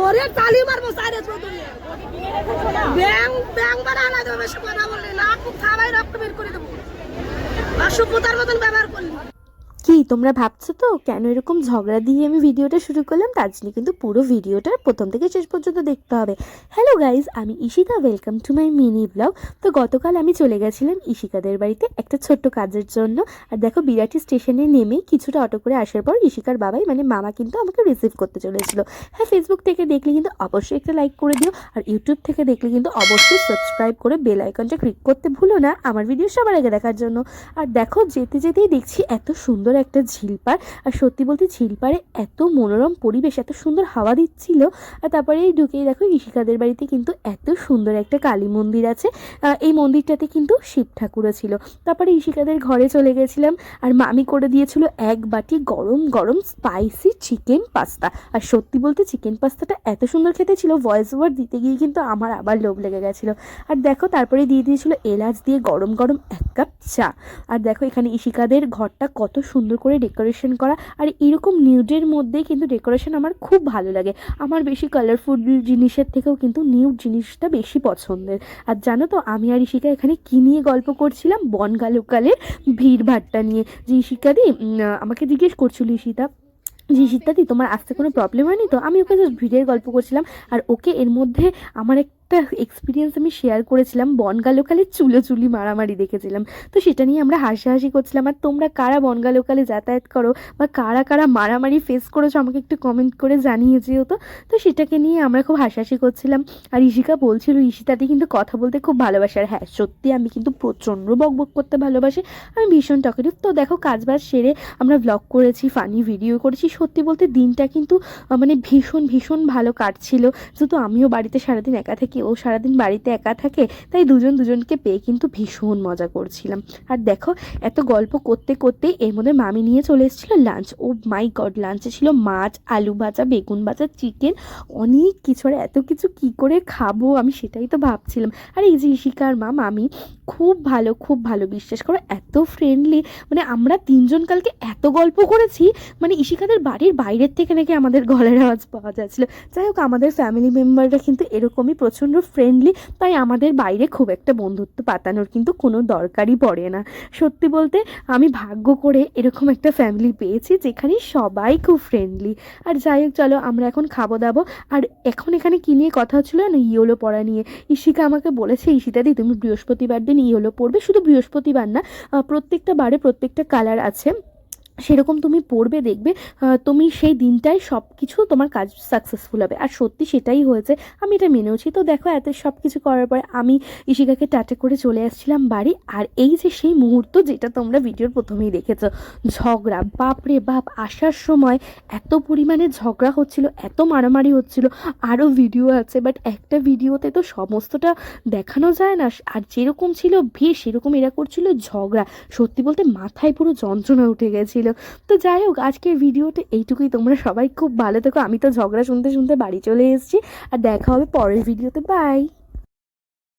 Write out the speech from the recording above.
ওরে তালি মারবো সাইরে চৌধুরী ব্যাং ব্যাং বানানা দেবে বেশি কথা বললি না খুব থাবাই রক্ত বের করে দেবো অসভ্যতার মতন ব্যবহার করলি। কি তোমরা ভাবছো তো কেন এরকম ঝগড়া দিয়ে আমি ভিডিওটা শুরু করলাম? তার জন্য কিন্তু পুরো ভিডিওটা প্রথম থেকে শেষ পর্যন্ত দেখতে হবে। হ্যালো গাইজ, আমি Ishita, welcome to my mini blog. তো গতকাল আমি চলে গেছিলাম ঈশিকাদের বাড়িতে একটা ছোট্ট কাজের জন্য। আর দেখো, বিরাটি স্টেশনে নেমে কিছুটা অটো করে আসার পর ঈশিকার বাবাই মানে মামা কিন্তু আমাকে রিসিভ করতে চলে এসেছিলো। হ্যাঁ, ফেসবুক থেকে দেখলে কিন্তু অবশ্যই একটা লাইক করে দিও, আর ইউটিউব থেকে দেখলে কিন্তু অবশ্যই সাবস্ক্রাইব করে বেল আইকনটা ক্লিক করতে ভুলো না আমার ভিডিও সবার আগে দেখার জন্য। আর দেখো, যেতে যেতেই দেখছি এত সুন্দর একটা ঝিলপাড়, আর সত্যি বলতে ঝিলপাড়ে এত মনোরম পরিবেশ, এত সুন্দর হাওয়া দিচ্ছিল। আর তারপরে এই ঢুকেই দেখো ঈশিকাদের বাড়িতে কিন্তু এত সুন্দর একটা কালী মন্দির আছে। এই মন্দিরটাতে কিন্তু শিব ঠাকুরও ছিল। তারপরে ঈশিকাদের ঘরে চলে গেছিলাম, আর মামি করে দিয়েছিল এক বাটি গরম গরম স্পাইসি চিকেন পাস্তা। আর সত্যি বলতে চিকেন পাস্তাটা এত সুন্দর খেতে ছিল, ভয়েস ওভার দিতে গিয়ে কিন্তু আমার আবার লোভ লেগে গেছিলো। আর দেখো, তারপরে দিয়ে দিয়েছিল এলাচ দিয়ে গরম গরম এক কাপ চা। আর দেখো, এখানে ঈশিকাদের ঘরটা কত সুন্দর করে ডেকোরেশন করা, আর এরকম নিউডের মধ্যেই কিন্তু ডেকোরেশন আমার খুব ভালো লাগে। আমার বেশি কালারফুল জিনিসের থেকেও কিন্তু নিউড জিনিসটা বেশি পছন্দের। আর জানো তো, আমি আর ঈশিকা এখানে কী নিয়ে গল্প করছিলাম? বনগাঁ ভিড়ভাট্টা নিয়ে। যে ঈশিকাদি আমাকে জিজ্ঞেস করছিল, ঈশিতাদি তোমার আসতে কোনো প্রবলেম হয়নি তো? আমি ওকে জাস্ট ভিড়ের গল্প করছিলাম, আর ওকে এর মধ্যে আমার একটা এক্সপিরিয়েন্স আমি শেয়ার করেছিলাম। বনগাঁ লোকালে চুলোচুলি মারামারি দেখেছিলাম, তো সেটা নিয়ে আমরা হাসাহাসি করছিলাম। আর তোমরা কারা বনগাঁ লোকালে যাতায়াত করো বা কারা কারা মারামারি ফেস করেছো আমাকে একটু কমেন্ট করে জানিয়ে যেও তো। তো সেটাকে নিয়ে আমরা খুব হাসাহাসি করছিলাম। আর ঈশিকা বলছিল ঈশিতাদি কিন্তু কথা বলতে খুব ভালোবাসে। আর হ্যাঁ, সত্যি আমি কিন্তু প্রচণ্ড বকবক করতে ভালোবাসি, আমি ভীষণ টকেটিভ। তো দেখো, কাজবাজ সেরে আমরা ব্লগ করেছি, ফানি ভিডিও করেছি। সত্যি বলতে দিনটা কিন্তু মানে ভীষণ ভীষণ ভালো কাটছিল। যেহেতু আমিও বাড়িতে সারাদিন একা থাকি, ও সারাদিন বাড়িতে একা থাকে, তাই দুজনকে পেয়ে কিন্তু ভীষণ মজা করছিলাম। আর দেখো, এত গল্প করতে করতে এর মধ্যে মামি নিয়ে চলে এসেছিলো লাঞ্চ। ও মাই গড, লাঞ্চে ছিল মাছ, আলু ভাজা, বেগুন ভাজা, চিকেন, অনেক কিছু। আর এত কিছু কী করে খাবো আমি সেটাই তো ভাবছিলাম। আর এই যে ঈশিকার মা মামি খুব ভালো, খুব ভালো, বিশ্বাস করো এত ফ্রেন্ডলি। মানে আমরা তিনজন কালকে এত গল্প করেছি, মানে ঈশিকাদের বাড়ির বাইরের থেকে নাকি আমাদের গলার আওয়াজ পাওয়া যাচ্ছিল। যাই হোক, আমাদের ফ্যামিলি মেম্বাররা কিন্তু এরকমই প্রচণ্ড ফ্রেন্ডলি, তাই আমাদের বাইরে খুব একটা বন্ধুত্ব পাতানোর কিন্তু কোনো দরকারই পড়ে না। সত্যি বলতে আমি ভাগ্য করে এরকম একটা ফ্যামিলি পেয়েছি যেখানে সবাই খুব ফ্রেন্ডলি। আর যাই হোক, চলো আমরা এখন খাবো দাবো। আর এখন এখানে কী নিয়ে কথা হচ্ছিলো না, ইয়োলো পড়া নিয়ে। ঈশিকা আমাকে বলেছে, ঈশিতাদি তুমি বৃহস্পতিবার দিন ইয়োলো পড়বে। শুধু বৃহস্পতিবার না, প্রত্যেকটা বারে প্রত্যেকটা কালার আছে, সেরকম তুমি পড়বে, দেখবে তুমি সেই দিনটাই সব কিছু তোমার কাজ সাকসেসফুল হবে। আর সত্যি সেটাই হয়েছে, আমি এটা মেনেওছি। তো দেখো, এত সব কিছু করার পরে আমি ঈশিকাকে টাটা করে চলে আসছিলাম বাড়ি। আর এই যে সেই মুহূর্ত যেটা তোমরা ভিডিওর প্রথমেই দেখেছো, ঝগড়া, বাপরে বাপ, আসার সময় এত পরিমাণে ঝগড়া হচ্ছিল, এত মারামারি হচ্ছিল। আরও ভিডিও আছে, বাট একটা ভিডিওতে তো সমস্তটা দেখানো যায় না। আর যেরকম ছিল ভিড়, সেরকম এরা করছিল ঝগড়া। সত্যি বলতে মাথায় পুরো যন্ত্রণা উঠে গেছিল। তো যাই হোক, আজকের ভিডিওটা এইটুকুই। তোমরা সবাই খুব ভালো থেকো। আমি তো ঝগড়া শুনতে শুনতে বাড়ি চলে এসেছি। আর দেখা হবে পরের ভিডিওতে। বাই।